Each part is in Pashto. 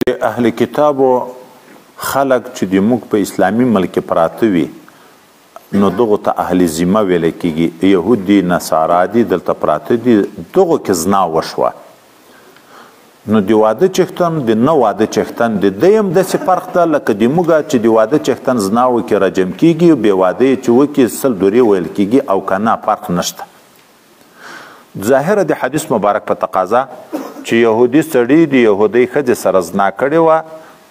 اهل کتابو خلق چې د موږ په اسلامي ملک پراته وي نو دغه ته اهل ذمه ویل کېږي. یهود دي، نصارا دي، دلته پراته دي، دغه کې زنا وشوه نو د واده چښتن د نه واده چښتن د ده هم داسې فرق ده لکه د موږ چې د واده چښتن زنا وکړي رجم کېږي، بې واده یې چې وکړي سل دورې ویل کېږي او که نه فرق نشته. ظاهره د حدیث مبارک په تقاضا چې یهودي سړي د یهودۍ ښځې سره زنا کړې وه،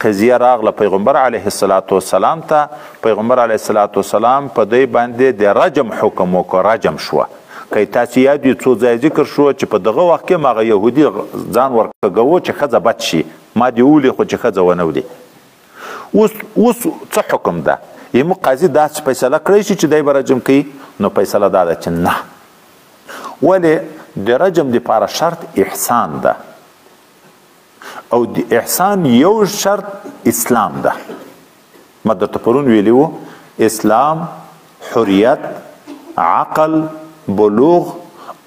قضیه راغله پیغمبر علیه السلام ته. پیغمبر علیه السلام په دی باندې د رجم حکم وکړ، رجم شوه. که تاسو یاد یو څو ځای ذکر شو چې په دغه وخت کې هغه یهودي ځان ورکږو چې ښځه بد شي، ما دې ولي خو چې ښځه ونه ولي. اوس څه حکم ده؟ یمو قاضي داسې فیصله کړی شي چې دی به رجم کوي. نو فیصله دا ده چې نه، ولې د رجم دپاره شرط احسان ده او د احسان یو شرط اسلام ده. ما درته پرون ویلي وو اسلام، حریت، عقل، بلوغ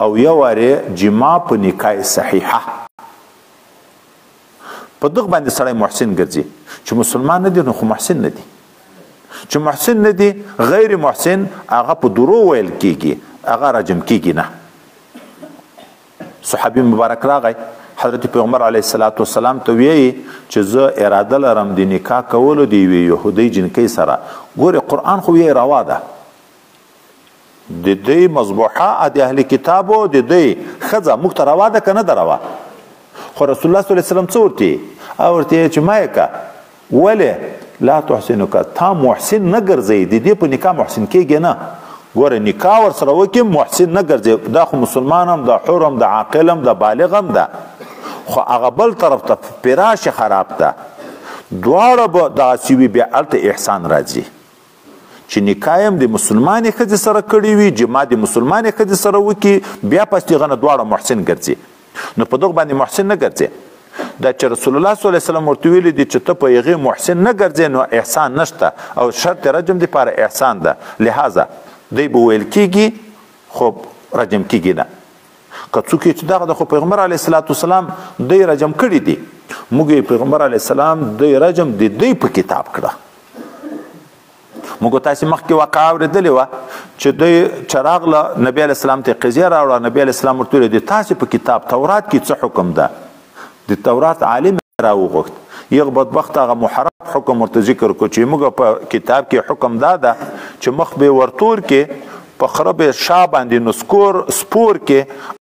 او یو واره جماع په نکاح صحیحه. په دغه باندې سړی محسن ګرځي. چې مسلمان نه دی نو خو محسن نه دی، چې محسن نه دی غیر محسن هغه په درو ویل کیږي، هغه رجم کیږي نه. صحابي مبارک راغی حضرت پیغمبر علیه السلام ته ویي چې زه اراده لرم د نکاح کولو د یوې یهودۍ جنکۍ سره. ګورې قرآن خو یې روا ده، د دې مذبوحه د اهل کتابو د دې ښځه موږ ته روا ده که نه ده روا؟ خو رسول الله صلی الله علیه وسلم څه ورته ورته چې ما یې که ولې لا تحسنو که تا محسن نه ګرځئ، د دې په نکاح محسن کېږي نه. ګوره نکاح ورسره وکړي محسن نه ګرځي، دا خو مسلمان هم ده، حور هم ده، عاقل هم ده، بالغ هم ده. خو هغه بل طرف ته فراش خراب ده، دواړه به دغسې وي، بیا هلته احسان راځي چې نکاح هم د مسلمانې ښځې سره کړې وي، جماع د مسلمانې ښځې سره وکړي، بیا پس دغه نه دواړه محسن ګرځي. نو په دغه باندې محسن نه ګرځي. دا چې رسول الله صلی الله علیه وسلم ورته ویلي دي چې ته په هغې محسن نه ګرځې نو احسان نشته او شرط رجم دپاره احسان ده. لہذا دی به ویل کېږي خو رجم کېږي نه. که څوک چې دغه د خو پیغمبر علیه السلام دی رجم کړي دي، موږ یې پیغمبر علیه السلام دی رجم د دی په کتاب کړه. موږ تاسې مخکې واقعه اورېدلې وه چې دوی چې راغله نبي علیه السلام ته قضیه راوړه، نبي علیه السلام ورته ویل د تاسې په کتاب تورات کې څه حکم ده؟ د تورات عالم راوغوښت، یو بدبخت هغه محرم حکم ورته ذکر کړو چې موږ په کتاب کې حکم دا ده چې مخ به ورتور کې په خره به شا باندې نسکور سپور کې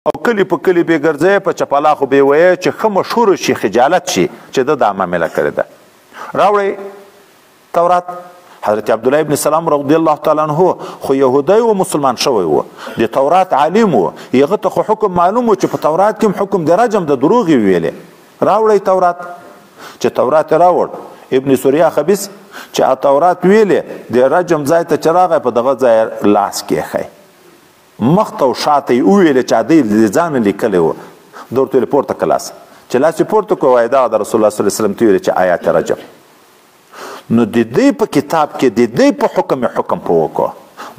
او کلی په کلی به ګرځي، په چپلاخو به وایي چې ښه مشهور شي، خجالت شي چې ده دا معامله کړې ده. راوړئ تورات. حضرت عبدالله ابن سلام رضی الله تعالی عنه خو یهودی و مسلمان شوی و، د تورات عالم و، هغه ته خو حکم معلوم و چې په تورات کې حکم د رجم د دروغې ویلې. راوړئ تورات. چې تورات راوړ ابن سوریا خبیث چې تورات ویلې د رجم ځای ته چې راغی په دغه ځای لاس کېښی، مخ ته او شاته یې وویلې چې دی د ځانه لیکلی و، ده ورته ویلې پورته که لاس. چې لاس یې پورته کړو وایي دغه د رسول الله صلی الله علیه وسلم ته ویلې چې آیات رجم. نو د دې په کتاب کې د دې په حکم په وکړو.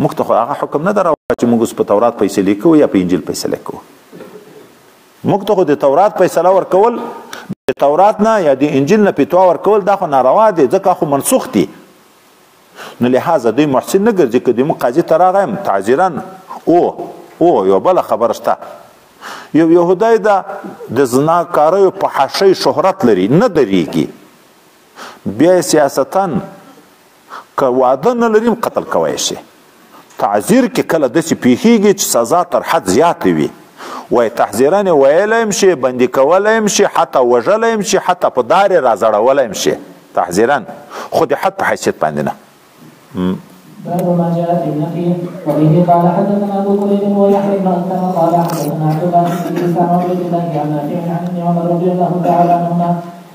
موږ ته خو هغه حکم نه ده راوړی چې موږ اوس په تورات فیصلې کوو یا په انجیل فیصلې کوو. موږ ته خو د تورات فیصله ورکول، د تورات نه یا د انجیل نه فتوا ورکول دا خو ناروا دی، ځکه خو منسوخ دي. نو لحاظه دوی محسن نه ګرځي. که دوی قاضي ته راغیم تعذیرا او یو بله خبره شته، یو یهودی ده د زناکاریو په حاشۍ شهرت لري، نه درېږي، بیا سیاستاً که واده نه لري قتل کوی شي. تعذیر کې کله داسې پیښیږي چې سزا تر حد زیاته وي، وایي تحذیرا یې ویلی هم شي، بندي کولی هم شي، حتی وژلی هم شي، حتی په دار یې رازړولی هم شي تحذیرا، خو د حد په حیثیت باندې نه. باب ما جاء في النفي. وبه قال حدثنا ابو كريب ويحيى بن اسلم قال حدثنا عبد الله بن عيسى وعبد الله عن نافع عن ابن عمر رضي الله تعالى عنهما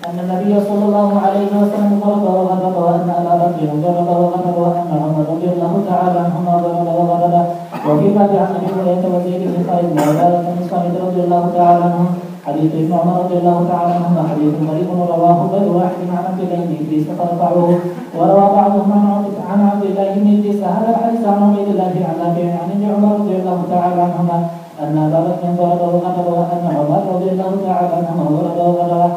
ان النبي صلى الله عليه وسلم ضرب وغضب وان ابا بكر ضرب وغضب وان عمر رضي الله تعالى عنهما ضرب وغضب. وفي باب عن ابي هريره وزيد بن خالد وعباده بن صامت رضي الله تعالى عنهم حديث ابن عمر رضي الله تعالى عنهما حديث غريب رواه غير واحد عن عبد الله بن ادريس فرفعوه، وروى بعضهم عن عبد الله بن ادريس هذا الحديث عن عبيد الله عن نافع عن ابن عمر رضي الله تعالى عنهما ان ابا بكر ضرب وغضب وان عمر رضي الله تعالى عنهما ضرب وغضب.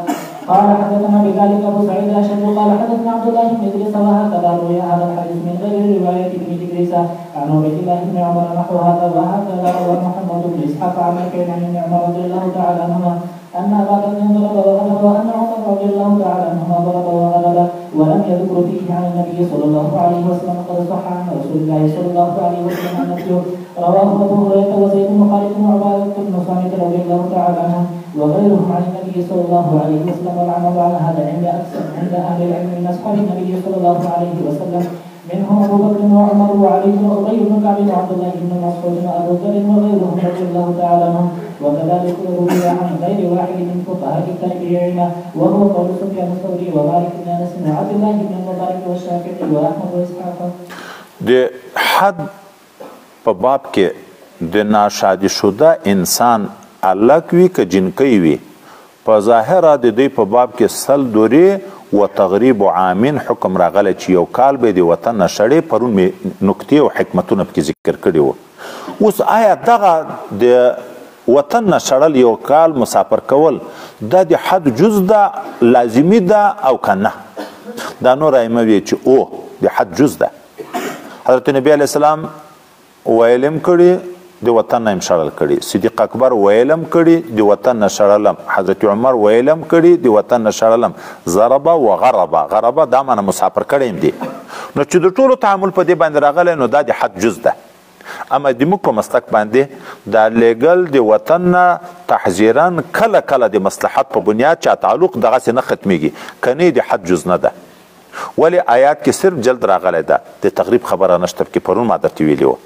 قال حدثنا بذلك ابو سعيد الاشد قال حدثنا عبد الله بن ادريس وهكذا روي هذا الحديث من غير روايه ابن ادريس عن عبيد الله بن عمر نحو هذا وهكذا روى محمد بن اسحاق عن مكين عن ابن عمر رضي الله تعالى عنهما ان ابا بكر ضرب وغلب وان عمر رضي الله تعالى عنهما ضرب وغلب ولم يذكر فيه عن النبي صلى الله عليه وسلم قد صح عن رسول الله صلى الله عليه وسلم عن نفسه رواه ابو هريره وزيد بن خالد وعباده بن صامت رضي الله تعالى عنه وغيرهم عن النبي صلى الله عليه وسلم والعمل على هذا عند اهل العلم من اصحاب النبي صلى الله عليه وسلم منهم ابو بكر وعمر وعلي وابي بن كعب وعبد الله بن مسعود وابو ذر وغيرهم رضي الله تعالى عنهم وكذلك روي عن غير واحد من فقهاء التابعين وهو قول سفيان الثوري ومالك بن انس وعبد الله بن المبارك والشافعي واحمد واسحاق. د حد په باب کې د ناشادي شده انسان الک وي که جنکی وي په ظاهره د دوی په باب کې سل دوری و تغریب عامین حکم راغلی چې یو کال به د وطن نه شړې پرون مې نکتې او حکمتونه پکې ذکر کړي وو. اوس آیا دغه د وطن نه شړل یو کال مسافر کول دا د حد جز ده لازمي ده او که نه؟ دا نور ائمه وی چې او د حد جز ده. حضرت نبی علیه السلام ویلم کړي د وطن نه شړل کړي، صدیق اکبر ویلم کړي د وطن نه شړلم، حضرت عمر ویلم کړي د وطن نه شړلم. ضربه و غربه دا معنی مسافر کړی دی. نو چې د ټولو تعامل په دې باندې راغلی نو دا د حد جز ده. اما د موږ په مسلک باندې دا لیګل د وطن نه تحذیرا کله کله د مصلحت په بنیاد چا تعلق دغسې نه ختمیږي، کنی د حد جز نه ده. ولی آیات کې صرف جلد راغلی ده، د تقریب خبره نشته کې. پرون ما درته ویلي وو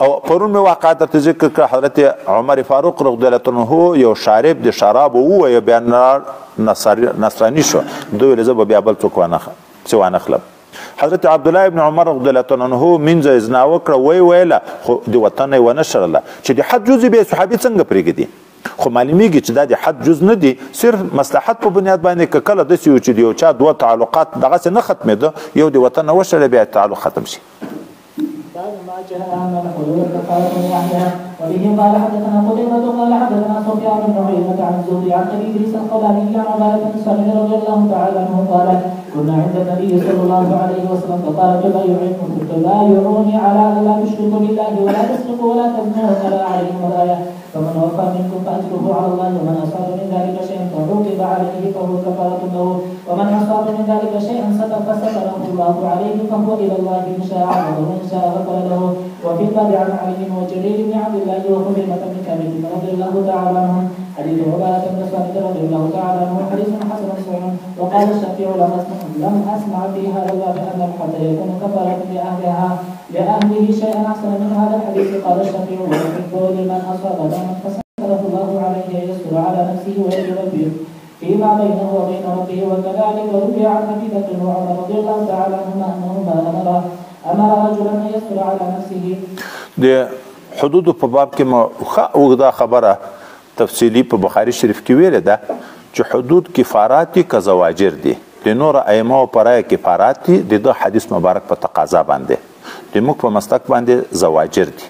او پرون مې واقعه درته ذکر کړه. حضرت عمر فاروق رضی الله عنه یو شارب د شرابو ووایه بیا نصراني شو، دوی ویل زه به بیا بل څوک وانخلم. حضرت عبدالله ابن عمر رضی الله عنه منځه ازنا وکړه ویله خو د وطن نه یې ونه شړله چې د حد جز بیا صحابي څنګه پرېږدي؟ خو معلومیږي چې دا د حد جز نه دی، صرف مصلحت په بنیاد باندې که کله داسې وي چې د یو چا دوه تعلقات دغسې نه ختمېده، یو د وطن نه وشړی بیا تعلق ختم شي. ما جاء أن الحلول كفارة واحدة وبه قال حدثنا قتيبة قال حدثنا سفيان بن عيينة عن الزهري عن أبي إدريس الخولاني عن عبادة بن صالح رضي الله تعالى عنه قال كنا عند النبي صلى الله عليه وسلم فقال تبايعوني على أن لا تشركوا بالله ولا تسرقوا ولا تزنوا وتلا عليهم الآية فمن وفى منكم فأجره على الله ومن أصاب من ذلك شيئا فعوقب عليه فهو كفارة له ومن أصاب من ذلك شيئا فستره الله عليه فهو إلى الله إن شاء عبده وإن شاء غفر له. وفي الباب عن علي وجرير بن عبد الله وخزيمة بن ثابت رضي الله تعالى عنهم حديث عبادة بن صامت رضي الله تعالى عنه حديث حسن صحيح. وقال الشافعي لم أسمع في هذا الباب أن الحد يكون كفارة لأهله شيئا أحسن من هذا الحديث. قال الشافعي ويحب لمن أصاب دما فستره الله عليه يسر على نفسه ويجرب فيما بينه وبين ربه. وكذلك روي عن ابي بكر وعمر رضي الله تعالى عنهما انهما امر رجلا ان يسر على نفسه. د حدود په باب کې مو اوږده خبره تفصیلی په بخاری شریف کې ویل ده چې حدود کفارات که زواجر دي، د نور ائمه په رایه کفارات دي، د حدیث مبارک په تقاضا باندې د موږ په مسلک باندې زواجر دي.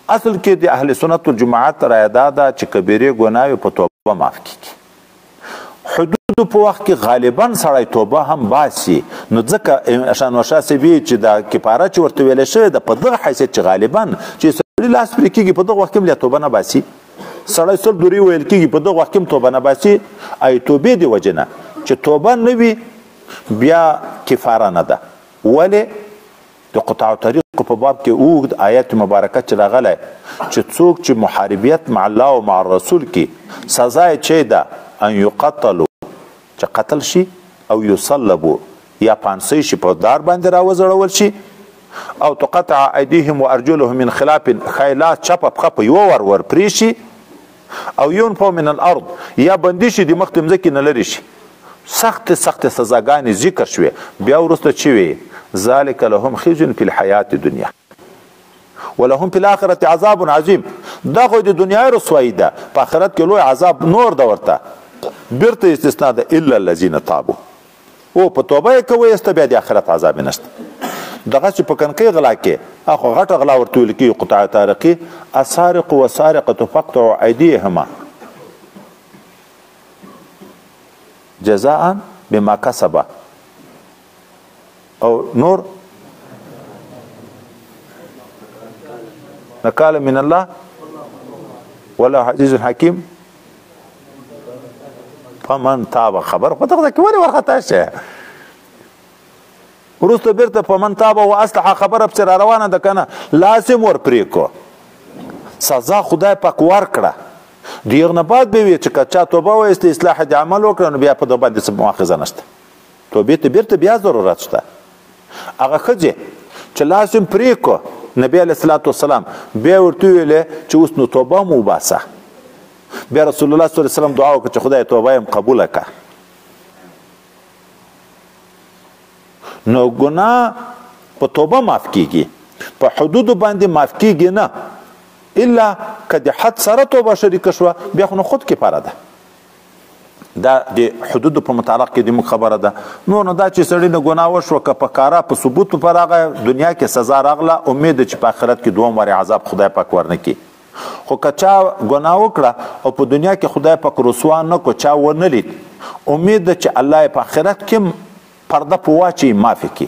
اصل کې د اهل سنت والجماعت رایه دا ده چې کبیره ګناه په توبه معاف کیږي. حدود په وخت کې غالبا سړی توبه هم باسي، نو ځکه شانوشه سوي چې دا کفاره چې ورته ویل شوې ده په دغه حیثیت چې غالبا چې سړی لاس پرې کېږي په دغه وخت کې هم توبه نه باسي، سړی سل دورې ویل کېږي په دغه وخت کې هم توبه نه باسي. ای توبې د وجې نه چې توبه نه وي بیا کفاره نه ده. ولې د قطاع طریق په باب کې اوږد آیت مبارکه چې راغلی چې څوک چې محاربیت مع الله او مع الرسول کې سزا یې چې ده ان یقتلوا چې قتل شي او یصلبوا یا پانسی شي په دار باندې راوزړول شي او تقطع ایدیهم وارجلهم من خلاف خیلات چپ پخه په یو ور پرې شي او ينفوا من الارض یا بندي شي د مخ تمځکې نه لري شي. سخت سزاګانې ذکر شوې. بیا وروسته چې وي ذلک لهم خزي فی الحیات الدنیا ولهم فی الاخرة عذاب عظیم. دا خو د دنیا رسوایی ده، په آخرت کې لوی عذاب نور ده ورته. بیرته استثناء ده الا الذین تابوا، او په توبه یې کوئ استه بیا د آخرت عذاب نشته. دغه چې په کنکۍ غلا کې اخو غټه غلا ورته ویل کېږي قطاع طارقي السارق والسارقة فاقطعوا ایدیهما جزاء بما کسب او نور نکال من الله ولا عزیز حکیم فمن تاب خبر خو دغه کې ولې ورخطا شه وروسته بیرته فمن تاب و اصلح خبره پسې را روانه ده کنه لازم ور پرېکو سزا خدای پاک ورکړه د هغه نه بعد به وي چې که چا توبه وایسته اصلاح د عمل وکړه نو بیا په ده باندې څه مؤاخذه نشته توبې ته بیرته بیا ضرورت شته هغه ښځې چې لازم پرېکو نبی علیه الصلاة والسلام بیا ورته ویلې چې اوس نو توبه مو وباسه بیا رسول الله صلی الله علیه وسلم دعا وکړه چې خدای توبه یم قبوله کړه نو ګناه په توبه معاف کیږي په حدودو باندې معاف کیږي نه الا که د حد سره توبه شریکه شوه بیا خو نو خود کفاره ده دا د حدودو په متعلق کې د موږ خبره ده نو دا چې سړی نه ګناه وشوه که په کاره په ثبوت په راغی دنیا کې سزا راغله امید ده چې په آخرت کې دوم وارې عذاب خدای پاک ورنه کړي خو که چا ګناه وکړه او په دنیا کې خدای پاک رسوا نه کو چا ونه لید امید ده چې الله په آخرت کې پرده په واچي معافي کړي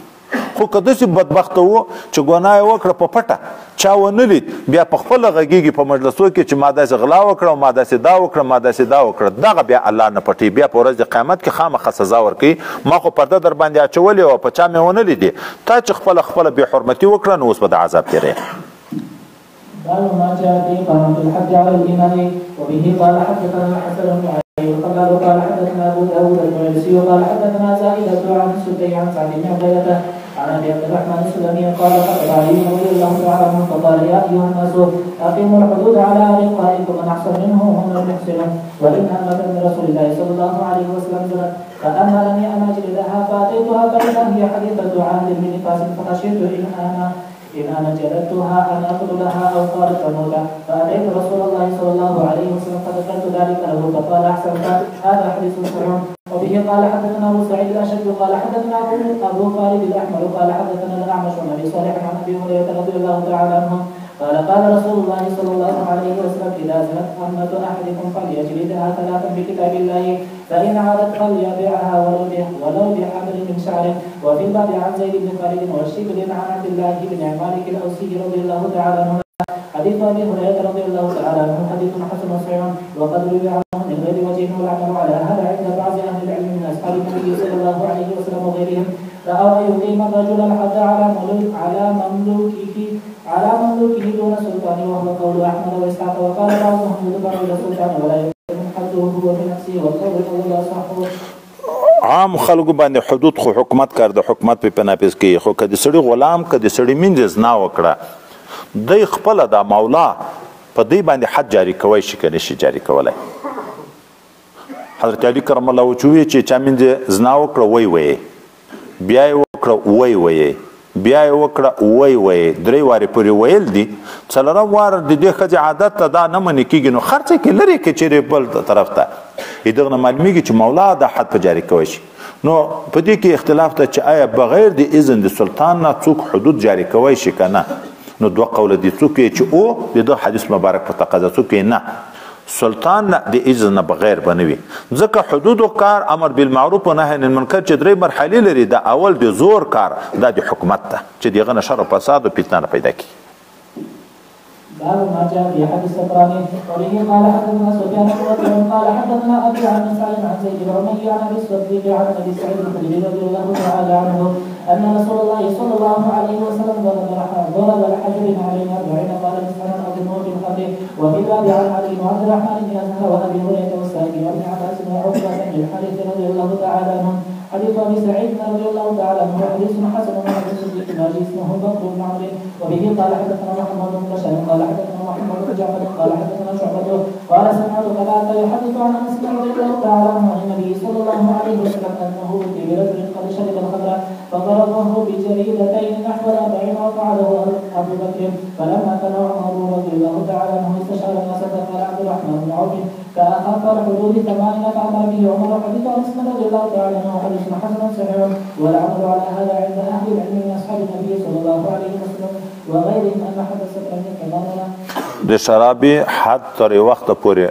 خو که داسې بدبخته و چې ګناه یې وکړه په پټه چا ونه لید بیا په خپله غږېږي په مجلسو کې چې ما داسې غلا وکړه او ما داسې دا وکړه ما داسې دا وکړه دغه بیا الله نه پټوي بیا په ورځ د قیامت کې خامخا سزا ورکوي ما خو پرده در باندې اچولې وه په چا مې ونه لیدې تا چې خپله بې حرمتي وکړه نو اوس به د عذاب تېری باب ما جاء في قامة الحج على الإمام وبه قال حدثنا الحسن بن علي قال حدثنا أبو داود المعلسي وقال حدثنا زائدة عن السدي عن سعد بن عبيدة عن أبي عبد الرحمن السلمي قال خطب علي رضي الله تعالى عنه فقال يا أيها الناس أقيموا الحدود على رقائكم من أحسن منه وهم لم يحسنوا وإن أمة من رسول الله صلى الله عليه وسلم زنت فأمرني أن أجلدها فأتيتها فإذا هي حديثة عهد بنفاس فخشيت إن أنا جلدتها أن أقتلها أو قالت تموت فأتيت رسول الله صلى الله عليه وسلم فذكرت ذلك له فقال أحسنت هذا حديث صحيح وبه قال حدثنا أبو سعيد الأشد قال حدثنا أبو خالد الأحمر قال حدثنا الأعمش عن أبي صالح عن أبي هريرة رضي الله تعالى عنه قال رسول الله صلى الله عليه وسلم إذا زنت أمة أحدكم فليجلدها ثلاثا بكتاب الله فإن عادت فليبيعها ولو بحبل من شعر وفي الباب عن زيد بن خالد والشبل عن عبد الله بن مالك الأوسي رضي الله تعالى عنه حديث أبي هريرة رضي الله تعالى عنه حديث حسن صحيح وقد روي عنه من غير وجه والعمل على هذا عند بعض أهل العلم من أصحاب النبي صلى الله عليه وسلم وغيرهم رأوا أن يقيم الرجل الحد على مملوكه دون سلطان وهو قول أحمد وإسحاق وقال بعضهم يذبح إلى السلطان ولا يكون حده هو بنفسه والقول الأول أصح عام خلکو باندې حدود خو حکومت کار د حکومت په نافذ کوي خو کدي سړي غلام کدي سړي منځ نه وکړه د خپل د مولا په دې باندې حد جاری کوي شي کنه شي جاری کولای حضرت علی کرم الله وجهه چې چا منځ زنا وکړه وای بیا یې وکړه وای بیا یې وکړه وای درې وارې پورې ویل دي څلورم وار د دې ښځې عادت ته دا نه منې کېږي نو خرڅه کې لرې کې چیرې بل طرف ته دغه نه معلومیږي چې مولا دا حد په جاری کوی شي نو په دې کې اختلاف ته چې آیا بغیر د اذن د سلطان نه څوک حدود جاری کوی شي که نه نو دوه قوله دي څوک یې چې او د ده حدیث مبارک په تقاضا څوک یې نه سلطان نه د اذن نه بغیر بنوي ځکه حدود کار امر بالمعروف و نهی عن المنکر چې درې مرحلې لري د اول د زور کار دا د حکومت ته چې دغه نه شر او فساد او فتنه پیدا کړي باب ما جاء في حديث الصبراني وبه قال حدثنا سفيان بن وكيع قال حدثنا ابي عن سعيد عن زيد بن عمي عن ابي الصديق عن ابي سعيد الخدري رضي الله تعالى عنه ان رسول الله صلى الله عليه وسلم ضرب الحجر عليه 40 قال مسحرا او بالموت الخمر وفي الباب عن علي بن عبد الرحمن بن ازهر وابي هريره والسائب وابن عباس وعقبه بن الحارث رضي الله تعالى عنهم حديث ابي سعيد رضي الله تعالى عنه حديث حسن عن ابي الصديق ماجي اسمه بكر بن عمرو وبه قال حدثنا محمد بن بشار قال حدثنا محمد بن جعفر قال حدثنا شعبة قال سمعت قتادة يحدث عن انس رضي الله تعالى عنه عن النبي صلى الله عليه وسلم انه اتي برجل قد شرب الخمر فضربه بجريدتين نحو 40 وقعده ابو بكر فلما كان عمر رضي الله تعالى عنه استشار الناس فقال عبد الرحمن بن عوف كأخف الحدود 8 فأمر به عمر حديث انس رضي الله تعالى عنه حديث حسن صحيح والعمل على هذا عند اهل العلم من اصحاب النبي صلى الله عليه وسلم وغيرهم ان حدث السكراني كمالنا د شرابي حد تر وخت پورې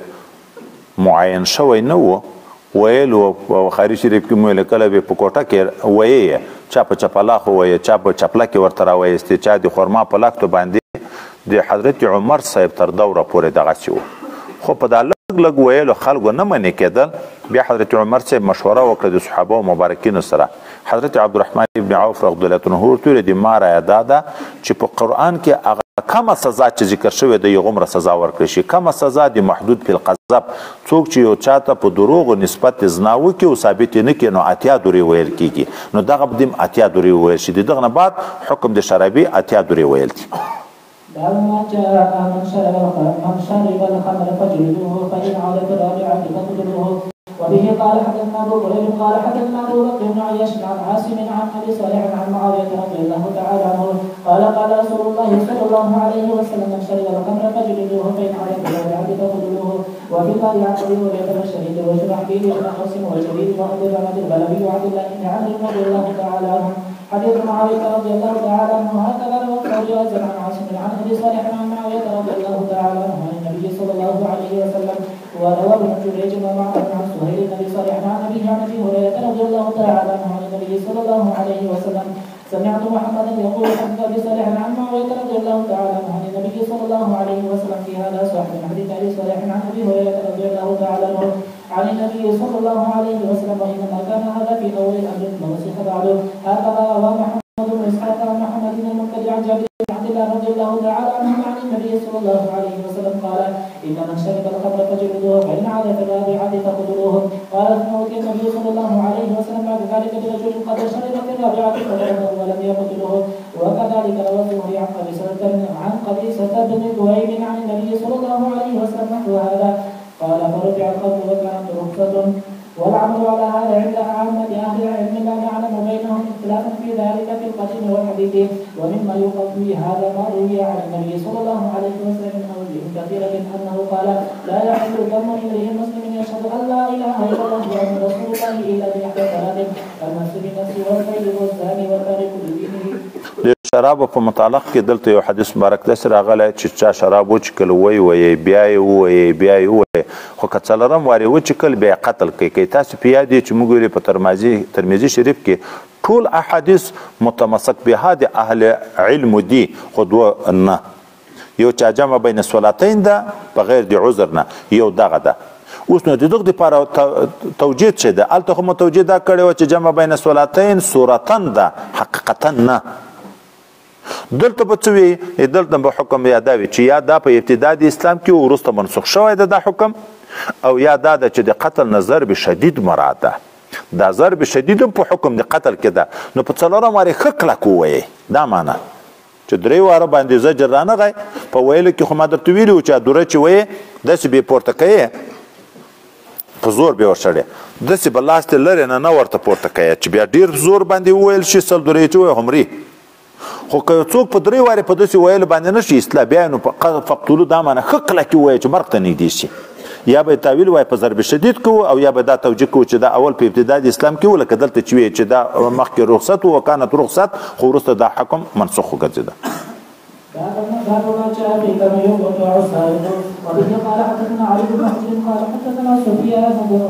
معین شوی نه و ویل او بخاری شریف کې مو لیکل به په کوټه کې وایي چا په چپلا خو وایي چا په چپلا کې ورته راوایستي چا د خرما په لاکتو باندې د حضرت عمر صاحب تر دوره پورې دغه شو خو په دا لږ ویلو خلکو نه منې کېدل بیا حضرت عمر صاحب مشوره وکړه د صحابه او مبارکینو سره حضرت عبدالرحمن ابن عوف رضی الله عنه ورته د ما رایه دا ده چې په قرآن کې هغه کمه سزا چې ذکر شوې ده یو غومره سزا ورکړي شي کمه سزا د محدود فی القذف څوک چې یو چاته په دروغو نسبت زنا وکړي او ثابت نه کړي نو اتیا دورې ویل کېږي نو دغه به اتیا دورې ویل شي دغه نه بعد حکم د شرابي اتیا دورې ویل دي باب ما جاء من شرب الخمر فجلدوه فإن عاد الرابعة فاقتلوه وبه قال حدثنا ابو هريره قال حدثنا ابو بكر بن عياش عن عاصم عن ابي صالح عن معاويه رضي الله تعالى عنه قال قال رسول الله صلى الله عليه وسلم من شرب الخمر فجلدوه فإن عاد الرابعة فاقتلوه وفي قال عن ابي هريره والشهيد وشرحبيل بن قاسم والجليل وابي بن البلوي وعبد الله بن عمرو رضي الله تعالى عنه حديث معاويه رضي الله تعالى عنه هكذا رواه جواز عن عاصم عن ابي صالح عن معاويه رضي الله تعالى عنه عن النبي صلى الله عليه وسلم وروى ابن جريج ومعمر عن سهيل النبي صالح عن ابيه عن ابي هريره رضي الله تعالى عنه عن النبي صلى الله عليه وسلم سمعت محمدا يقول حدث ابي صالح عن معاويه رضي الله تعالى عنه عن النبي صلى الله عليه وسلم في هذا صح من حديث ابي صالح عن ابي هريره رضي الله تعالى عنه عن النبي صلى الله عليه وسلم وانما كان هذا في اول الامر ووسخ بعده هكذا روى محمد بن اسحاق عن محمد بن المنكدر عن جابر بن عبد الله رضي الله تعالى عنه عن النبي صلى الله عليه وسلم قال ان من شرب الخمر فجلدوه فان عاد في الرابعه فقتلوه قال ثم اوتي النبي صلى الله عليه وسلم بعد ذلك برجل قد شرب في الرابعه فقتلوه ولم يقتلوه وكذلك روى الزهري عن قبيصه بن ذؤيب عن النبي صلى الله عليه وسلم نحو هذا قال فرفع القتل وكانت رخصه والعمل على هذا عند عامة أهل العلم لا نعلم بينهم اختلافا في ذلك في القديم والحديث ومما يقوي هذا ما روي عن النبي صلى الله عليه وسلم من أوجه كثيرة أنه قال لا يحل دم امرئ مسلم يشهد أن لا إله إلا الله وأن رسول الله إلا بإحدى ثلاث النفس بالنفس والكيد والزاني والتارك لدينه. د شراب په متعلق کې دلته یو حدیث مبارک داسې راغلی چې چا شراب وچکل وایي بیا یې ووایي خو که څلورم وارې وچکل بیا قتل کوي تاسو په یاد چې موږ ویلي په ترمذي شریف کې ټول احادیث متمسک بها د اهل علم دي خو دوه نه یو چا جمع بین الصلاتین ده بغیر د عذر نه یو دغه ده اوس نو د دغه دپاره توجیه څه ده هلته خو مو توجیه دا کړې وه چې جمع بین الصلاتین صورتن ده حقیقتا نه دلته به څه وي دلته به حکم یا دا وي چې یا دا په ابتدا د اسلام کې وروسته منسوخ شوی ده دا حکم او یا دا ده چې د قتل نه ضرب شدید مراد ده دا ضرب شدید په حکم د قتل کې ده نو په څلورم وارې ښه کلک ووایي دا معنی چې درې واره باندې زجر رانغی په ویلو کې خو ما درته ویلي وو چې دوره چې وایې داسې بې پورته کوې په زور به ورشړې داسې به لاس دې لرې نه ورته پورته کوې چې بیا ډېر زور باندې وویل شي سل درې چې وایې همري خو که یو څوک په درې وارې په داسې ویلو باندې نه شي اصلاح بیا نو فقتلو دا معنی ښه کلکې ووایې چې مرګ ته نږدې شي یا به تاویل وای په ضرب شدید کوو او یا به دا توجیه کوو چې دا اول په ابتدا د اسلام کې و لکه دلته چې وایي چې دا مخکې رخصت و وکانت رخصت خو وروسته دا حکم منسوخ وګرځېده باب ما جاء في كما يوقع السائل وبه قال حدثنا علي بن حجر قال حدثنا سفيان بن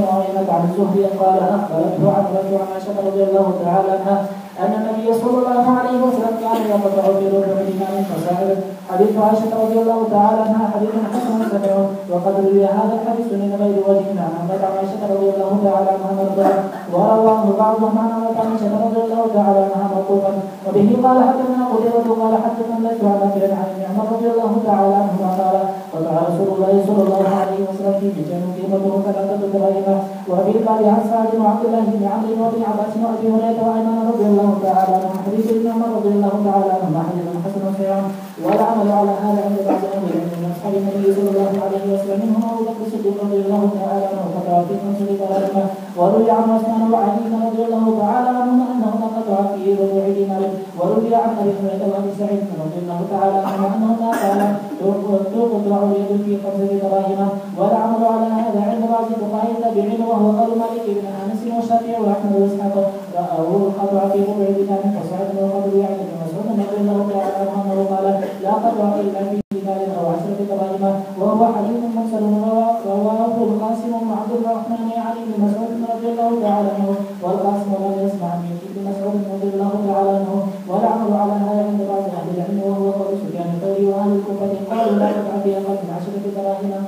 معاوية عن الزهري قال اخبرته عن عائشة رضي الله تعالى عنها أن النبي صلى الله عليه وسلم كان يقطع في ربع دينار فسائل حديث عائشة رضي الله تعالى عنها حديث حسن سمع وقد روي هذا الحديث من غير وجه عن عائشة رضي الله تعالى عنها مرضى ورواه بعضهم عن عائشة رضي الله تعالى عنها موقوفا وبه قال حدثنا قتيبة قال حدثنا ليس عن بكر عن ابن عمر رضي الله تعالى عنهما قال قطع رسول الله صلى الله عليه وسلم في بجنة قيمته 3 دراهم وابي قال عن سعد وعبد الله بن عمرو وابن عباس وابي هريرة وأيمن رضي الله تعالى عنه حديث ابن عمر رضي الله تعالى عنهما حديث حسن صحيح والعمل على هذا عند بعض اهل العلم من اصحاب النبي صلى الله عليه وسلم منهم ابو بكر الصديق رضي الله تعالى عنه وقطع في 5 دراهم وروي عن عثمان وعلي رضي الله تعالى عنهما انهما قطعا في ربع دينار وروي عن ابي هريره وابي سعيد رضي الله تعالى عنهما انهما قال تقطع اليد في 5 دراهم والعمل على هذا عند بعض فقهاء التابعين وهو قول مالك بن انس والشافعي واحمد واسحاق راوا القطع في ربع دينار فصعد وقد روي عن ابن مسعود رضي الله تعالى عنه انه قال لا قطع الا في دينار او 10 دراهم وهو حديث مرسل رواه القاسم بن عبد الرحمن علي عن ابن مسعود رضي الله تعالى عنه والعمل على هذا عند بعض اهل العلم وهو قول سفيان الثوري واهل الكوفه قالوا لا تدفع في اقل من 10 دراهم.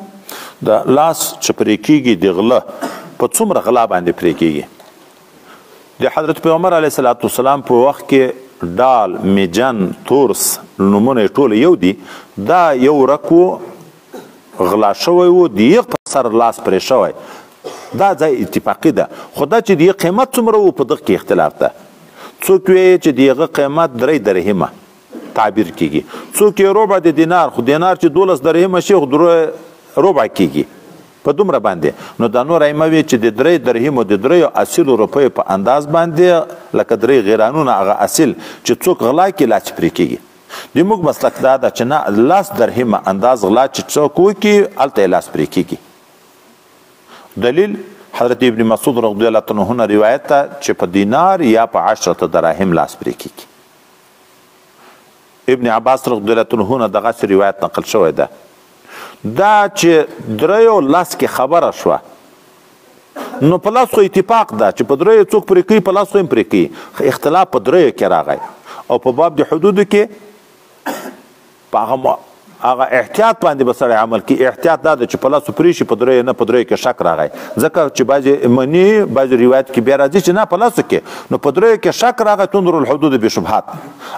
د لاس چې پرې کېږي د غله په څومره غلا باندې پرې کېږي؟ د حضرت پیغمبر علیه الصلاة والسلام په وخت کې ډال، میجن، تورس نومونه ټول یو دي. دا یو رکو غلا شوی و، د یو په سر لاس پرې شوی. دا ځای اتفاقي ده، خو دا چې د یو قیمت څومره و په دغه کې اختلاف ده. څوک وایي چې د هغه قیمت 3 درهمه تعبیر کېږي، څوک یې ربع د دینار، خو دینار چې 12 درهمه شي خو ربع کېږي په دومره باندې. نو دا نور ائمه وایي چې د 3 درهمو د 3 اصلو روپیو په انداز باندې لکه 3 غیرانونه هغه اصل چې څوک غلا کې لاس پرې کېږي. د موږ مسلک دا ده چې نه 10 درهمه انداز غلا چې څوک وکړي هلته یې لاس پرې کېږي. دلیل حضرت ابن مسعود رضی الله عنه روایت ده چې په دینار یا په 10 دراهم لاس پرې کېږي. ابن عباس رضی الله عنه دغه روایت نقل شوی ده. دا چې 3 لاس کې خبره شوه نو په لاس خو اتفاق ده چې په 3 څوک پرې کوي، په لاس خو هم پرې کوي. اختلاف په 3 کې راغی او په باب د حدودو کې په هغه احتیاط باندې به سړی عمل کوي. احتیاط دا ده چې په لاسو پرې شي، په 3 نه، په 3 کې شک راغی. ځکه چې بعضې مني بعضې روایت کې بیا راځي چې نه په لاسو کې، نو په 3 کې شک راغی. تنظر الحدود بشبهات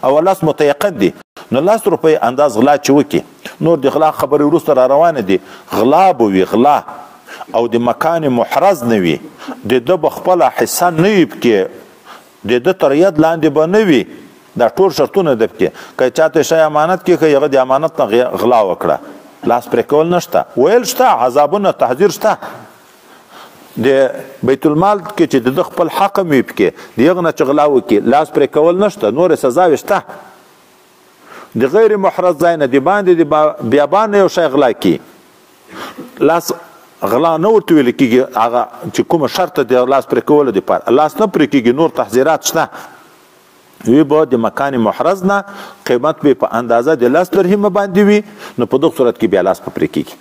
او لاس متيقن دي. نو 10 روپۍ انداز غلا چې وکړي، نور د غلا خبرې وروسته را روانه دي. غلا به وي غلا او د مکان محرز نه وي، د ده به خپله حصه نه وي پکې، د ده تر ید لاندې به نه وي. دا ټول شرطونه ده پکې. که چاته شی امانت کې که هغه د امانت نه غلا وکړه، لاس پرې کول نشته. ویل شته، عذابونه تحذیر شته. د بیت المال کې چې د ده خپل حق هم وي پکې، د هغه نه چې غلا وکړي لاس پرې کول نشته. نورې سزاوې شته. د غیر محرز ځای نه د باندې د بیابان نه یو شی غلا کړي، لاس غلا نه ورته ویل کېږي. هغه چې کومه شرط د لاس پرې کولو دپاره لاس نه پرې کېږي. نور تحذیرات شته. وی به د مکان محرز نه قیمت به په اندازه د 10 درهمه باندې وي، نو په دغه صورت کې بیا لاس پرې کېږي.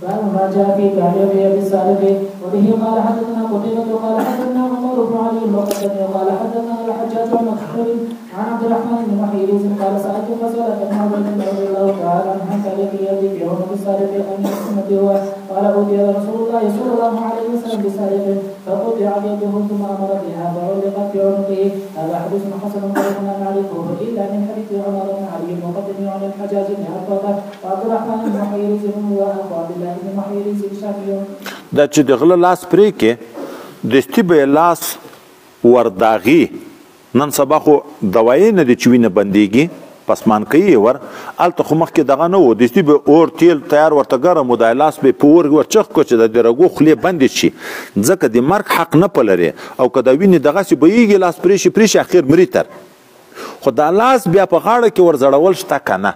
باب ما جاء في تعليم ابي السالف وبه قال حدثنا قتيبة قال حدثنا عمر بن علي وقتني قال حدثنا الحجاج عن مكحول عن عبد الرحمن بن محيريز قال سألت مسألة بن عمر رضي الله تعالى عنه كذلك يدي في عنق السالف أن يقسم هو قال أوتي رسول الله صلى الله عليه وسلم بسالف فقطعت يده ثم أمر بها فعلقت في عنقه. هذا حديث حسن لا نعرفه إلا من حديث عمر بن علي وقتني عن الحجاج بن عبده وعبد الرحمن بن محيريز وأخو عبد الله بن محيريز الشافعي. دا چې د غله لاس پرې کې دستي به لاس ورداغي. نن سبا خو دوایي نه دي چې وینه بندېږي، پسمان کوي ور. هلته خو مخکې دغه نه و، دستي به اور تیل تیار ورته ګرم و، دا لاس به په اور ورچخ کړو چې د رګو خولې بندې شي، ځکه د مرګ حق نه پلري. او که د وینې دغسې بهیږي لاس پرې شي پرې شي اخر مري تر. خو دا لاس بیا په غاړه کې ورزړول شته که نه؟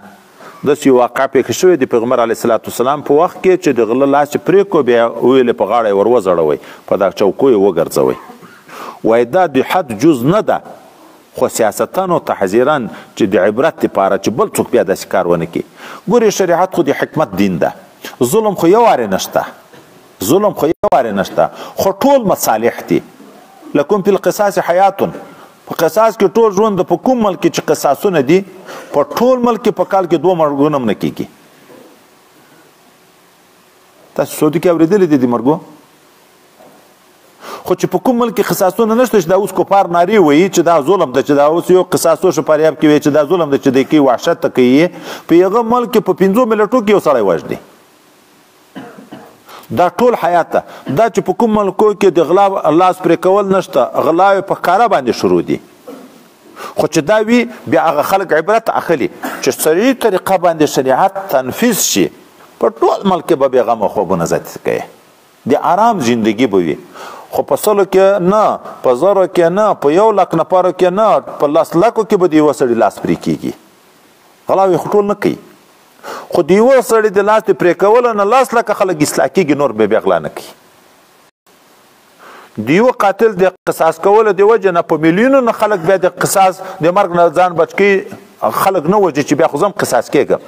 داسې یو واقع پېښه شوې د پیغمبر علیه الصلاة والسلام په وخت کې چې د غله لاس یې پرې کړو، بیا ویلې په غاړه یې ور وځړوئ، په دغه چوکو یې وګرځوئ. وایي دا د حد جز نه ده، خو سیاستن او تحذیرن چې د عبرت لپاره چې بل څوک بیا داسې کار ونه کړي. ګورې شریعت خو د حکمت دین ده. ظلم خو یو وارې نشته، ظلم خو یو وارې نشته، خو ټول مصالح دي. لکم فی القصاص حیات. په قصاص کې ټول ژوند د په کوم ملک چې قصاصونه دي، په ټول ملک کې په کال کې 2 مرګونه هم نه کېږي. تاسو سعودي کې اورېدلي دي د مرګو؟ خو چې په کوم ملک کې قصاصونه نشته چې دا اوس کفار نارې وایي چې دا ظلم ده، چې دا اوس یو قصاص وشو فریاب کې وایي چې دا ظلم ده چې دی کوي وحشت ته کوي. په هغه ملک کې په 5 ملټو کې یو سړی وژني. دا ټول حیات ده. دا چې په کوم ملکو کې د غلا لاس پرې کول نشته، غلا په ښکاره باندې شروع دي. خو چې دا وي بیا هغه خلک عبرت اخلي چې صحیح طریقه باندې شریعت تنفیذ شي، په ټول ملک به بې غمه خوبونه زیات کوي، د آرام زندگی به وي. خو په 100 کې نه، په 1000 کې نه، په 1 لک نفرو کې نه، په 10 لکو کې به د یوه سړي لاس پرې کېږي. غلاوې خو ټول نه کوي، خو د یوه سړي د لاس د پرې کولو نه 10 لکه خلک اصلاح کېږي، نور به بیا غلا نه کوي. د یوه قاتل د قصاص کولو د وجې نه په میلیونونو خلک بیا د قصاص د مرګ نه ځان بچ کوي. خلک نه وجې چې بیا خو زه هم قصاص کېږم.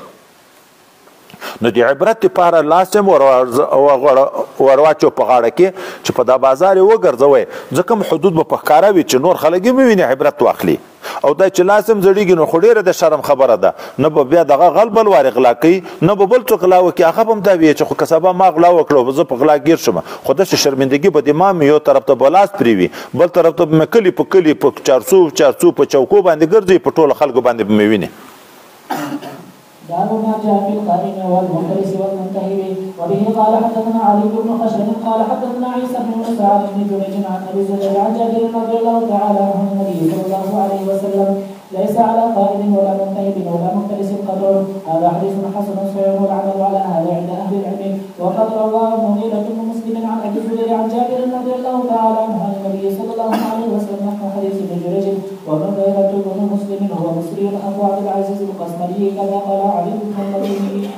نو د عبرت لپاره لاس هم ورواچو په غاړه کې چې په دا بازار یې وګرځوئ ځکه حدود به په ښکاره وي چې نور خلک یې وویني عبرت واخلي او دا چې لاس هم زړېږي نو خو ډېره د شرم خبره ده نه به بیا دغه غل بل وارې غلا کوي نه به بل څوک غلا وکړي هغه به هم دا ویې چې خو که سبا ما غلا وکړه زه په غلا ګیر شم خو داسې شرمندګي به د ما مې یو طرف ته به لاس پرې وي بل طرف ته به مې کلي په کلي په چارڅو په چوکو باندې ګرځي په ټولو خلکو باندې به مې ویني باب ما جاء في القائم والمختلس والمنتهب وبه قال حدثنا علي بن خشب قال حدثنا عيسى بن مسعود بن جريج عن ابي زرع عن جابر رضي الله تعالى عنه النبي صلى الله عليه وسلم ليس على قائد ولا منتهب ولا مختلس قدر هذا حديث حسن صحيح والعمل على هذا عند اهل العلم وقد روى مغيرة بن مسلم عن ابي الزبير عن جابر رضي الله تعالى عنه عن النبي صلى الله عليه وسلم نحو حديث ابن جريج ومغيرة بن مسلم هو مصري ابو عبد العزيز القسمري كذا قال علي بن المديني.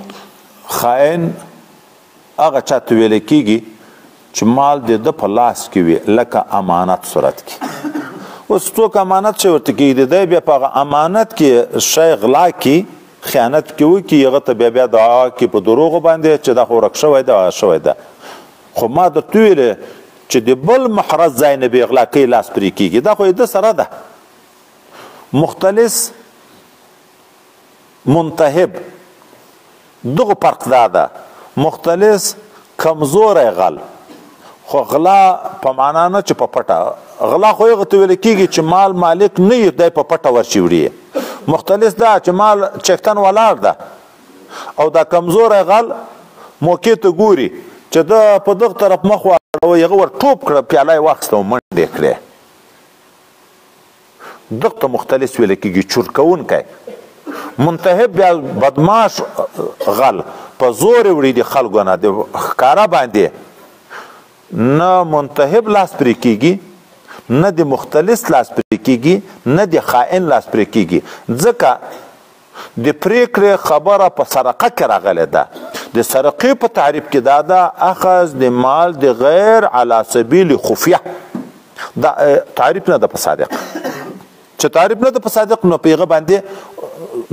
خائن هغه چاته ویل کیږي چې مال د په لاس کې وي لکه امانت صورت کې اوس څوک امانت چې ورته کېږي دی بیا په هغه امانت کې شی غلا کړي خیانت کې وکړي هغه ته بیا دعا کړي په دروغو باندې چې دا خو ورک شوی ده شوی ده خو ما درته ویلې چې د بل محرز ځای نه بې غلا کوي لاس پرې کېږي دا خو یې ده سره ده مختلس منتهب دغه فرق دا ده مختلس کمزوری غل خو غلا په معنا نه چې په پټه غلا خو هغه ته ویل کېږي چې مال مالک نه وي دی په پټه ورشي وړي مختلس دا چې مال چکتن ولاړ ده او دا کمزوری غل موقع ته ګوري چې ده په دغه طرف مخ واړوي هغه ور ټوپ کړه پیاله یې واخیسته او منډې کړې دغه ته مختلس ویل کېږي چور کوونکی منتهب بیا بدماش غل په زور وړي د خلکو نه د ښکاره باندې نه منتهب لاس پرې کېږي نه د مختلس لاس پرې کېږي نه د خائن لاس پرې کېږي ځکه د پرېکړې خبره په سرقه کې راغلې ده د سرقې په تعریف کې دا ده اخذ د مال د غیر علی سبیل خفیه دا تعریف نه ده په صادق چې تعریف نه ده په صادق نو په هغه باندې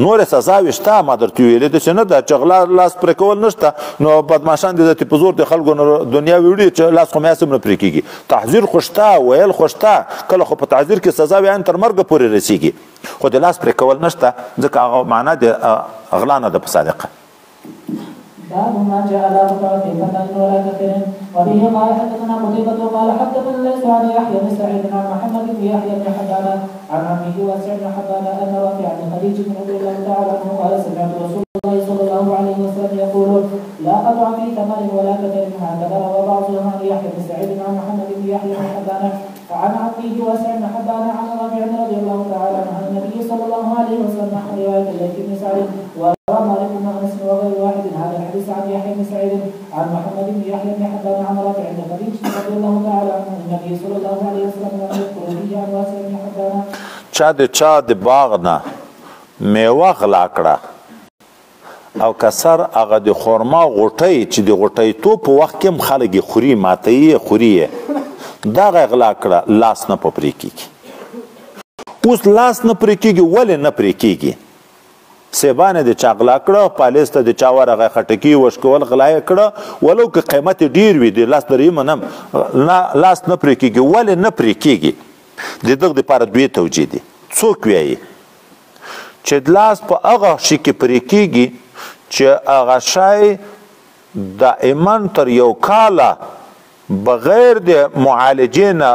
نور سزاوې شته ما درته ویلې ده چې نه ده چې غلا لاس پرې کول نشته نو بدماشان دي په زور د خلکو دنیا وړي چې لاس خو میاسم نه پرې کېږي تحذیر خو شته ویل خو شته کله خو په تعذیر کې سزاوې ان تر مرګه پورې رسیږي خو د لاس پرې کول نشته ځکه هغه معنا د غلا نه ده په صادقه باب ما جاء لا تطاع في فتن ولا كثير وبه قال حدثنا قتيبة قال حدثنا ليس عن يحيى بن سعيد عن محمد بن يحيى بن حبان عن عمه واسع بن حبان ان رافع بن خديج بن رضي الله تعالى عنه قال سمعت رسول الله صلى الله عليه وسلم يقول لا قطع في ثمن ولا كثير هكذا روى بعضهم عن يحيى بن سعيد عن محمد بن يحيى بن حبان عن عمه واسع بن حبان عن رافع رضي الله تعالى عنه عن النبي صلى الله عليه وسلم عن رواية الليث بن سعد وروى مالك بن انس وغير واحد هذا الحديث عن يحيى بن سعيد عن محمد بن يحيى بن حبان عن رافع بن خديج رضي الله تعالى عنه النبي صلى الله عليه وسلم لم يذكر به عن واسع بن حبان چا د باغ نه میوه غلا کړه او کسر هغه د خورما غوټۍ چې د غوټۍ تو په وخت کې هم خلک یې خوري ماته یې خوري دغه غلا کړه لاس نه په پرې کېږي اوس لاس نه پرې کېږي ولې نه پرې کېږي سیبانه د چا غلا کړه پالیس ته د چا ورغه خټکي وشکول غلا یې کړه ولو که قیمت ډیر وي د لاس درې منم لاس نه پرې کېږي ولې نه پرې کېږي د دغه دپاره دوی توجیه دي څوک وایي چې لاس په هغه شي کې پرې کېږي چې هغه شی دائما تر یو کاله بغیر د معالجې نه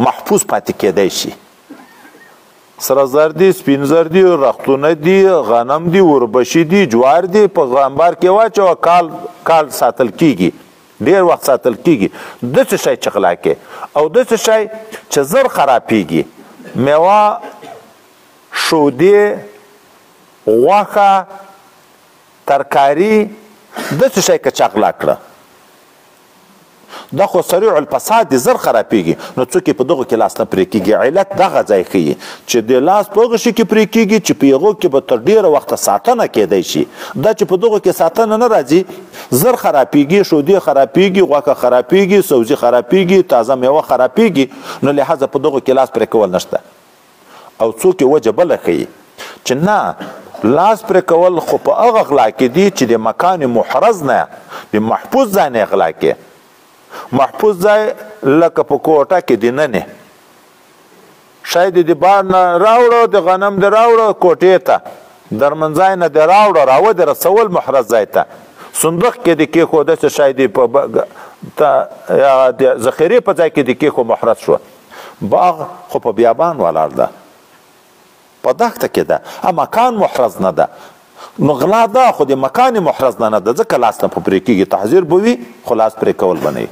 محفوظ پاتې کېدی شي سره زر دي سپین زر دي رختونه دي غنم دي وربشي دي جوار دي په غنبار کې واچوه کال ساتل کېږي ډېر وخت ساتل کېږي داسې شی چې غلا کې او داسې شی چې زر خرابېږي میوه شودې غوښه ترکاري داسې شی که چا غلا کړه دا خو سریع الفساد دي زر خرابېږي نو څوک یې په دغو کې لاس نه پرې کېږي علت دغه ځای ښیي چې د لاس په هغه شي کې پرې کېږي چې په هغو کې به تر ډېره وخته ساتنه کېدی شي دا چې په دغو کې ساتنه نه راځي زر خرابېږي شودې خرابېږي غوښه خرابېږي سبزي خرابېږي تازه میوه خرابېږي نو لحاظه په دغو کې لاس پرې کول نشته او څوک یې وجه بله ښیي چې نه لاس پرې کول خو په هغه غلا کې دي چې د مکان محرز نه د محفوظ ځای نه غلا کې محفوظ ځای لکه په کوټه کې دی نه شاید د بار نه راوړو د غنم د راوړو کوټې ته درمنځای نه د راوړو راوه د رسول محرز ځای ته صندوق کې د کېښوده چې شاید په د ذخیرې په ځای کې د کېښو محرز شوه باغ خو په بیابان ولاړ ده په دښته کې ده مکان محرز نه ده نو غلا ده خو د مکان محرز نه ده ځکه لاس نه په پرې کېږي تحذیر به وي خو لاس پرې کول به نه وي